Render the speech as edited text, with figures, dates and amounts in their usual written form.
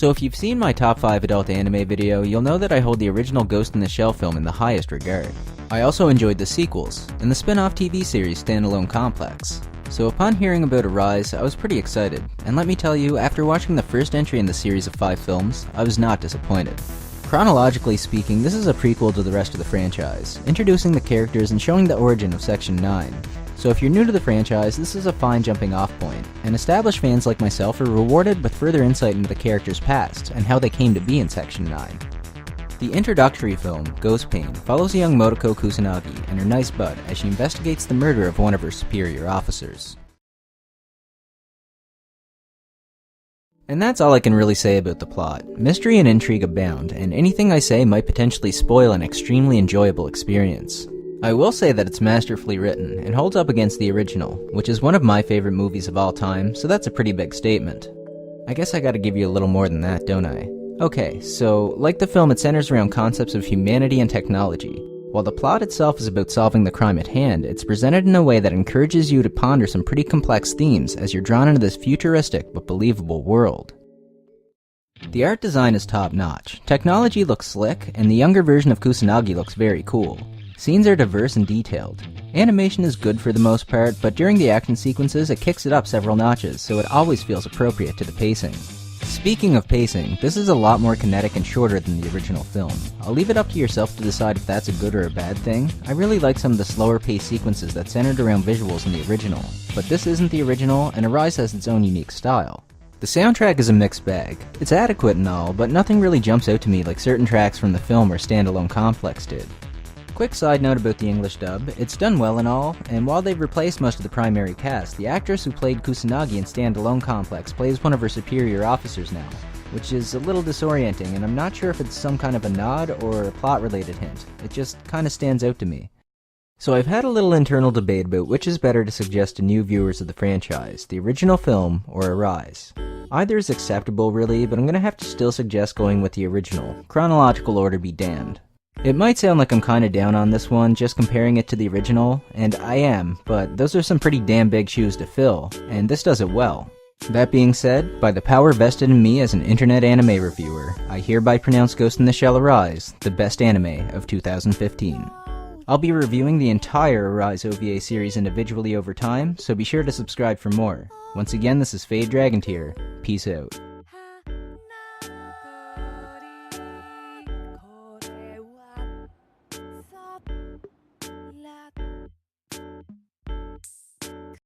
So if you've seen my top 5 adult anime video, you'll know that I hold the original Ghost in the Shell film in the highest regard. I also enjoyed the sequels, and the spin-off TV series Standalone Complex. So upon hearing about Arise, I was pretty excited, and let me tell you, after watching the first entry in the series of 5 films, I was not disappointed. Chronologically speaking, this is a prequel to the rest of the franchise, introducing the characters and showing the origin of Section 9. So if you're new to the franchise, this is a fine jumping off point, and established fans like myself are rewarded with further insight into the characters' past, and how they came to be in Section 9. The introductory film, Ghost Pain, follows young Motoko Kusanagi and her nice bud as she investigates the murder of one of her superior officers. And that's all I can really say about the plot. Mystery and intrigue abound, and anything I say might potentially spoil an extremely enjoyable experience. I will say that it's masterfully written, and holds up against the original, which is one of my favorite movies of all time, so that's a pretty big statement. I guess I gotta give you a little more than that, don't I? Okay, so, like the film, it centers around concepts of humanity and technology. While the plot itself is about solving the crime at hand, it's presented in a way that encourages you to ponder some pretty complex themes as you're drawn into this futuristic but believable world. The art design is top-notch, technology looks slick, and the younger version of Kusanagi looks very cool. Scenes are diverse and detailed. Animation is good for the most part, but during the action sequences it kicks it up several notches, so it always feels appropriate to the pacing. Speaking of pacing, this is a lot more kinetic and shorter than the original film. I'll leave it up to yourself to decide if that's a good or a bad thing. I really like some of the slower paced sequences that centered around visuals in the original, but this isn't the original, and Arise has its own unique style. The soundtrack is a mixed bag. It's adequate and all, but nothing really jumps out to me like certain tracks from the film or Standalone Complex did. Quick side note about the English dub, it's done well and all, and while they've replaced most of the primary cast, the actress who played Kusanagi in Standalone Complex plays one of her superior officers now, which is a little disorienting, and I'm not sure if it's some kind of a nod or a plot-related hint. It just kinda stands out to me. So I've had a little internal debate about which is better to suggest to new viewers of the franchise, the original film or Arise. Either is acceptable really, but I'm gonna have to still suggest going with the original, chronological order be damned. It might sound like I'm kinda down on this one, just comparing it to the original, and I am, but those are some pretty damn big shoes to fill, and this does it well. That being said, by the power vested in me as an internet anime reviewer, I hereby pronounce Ghost in the Shell Arise the best anime of 2015. I'll be reviewing the entire Arise OVA series individually over time, so be sure to subscribe for more. Once again, this is Fade Dragon Tier. Peace out.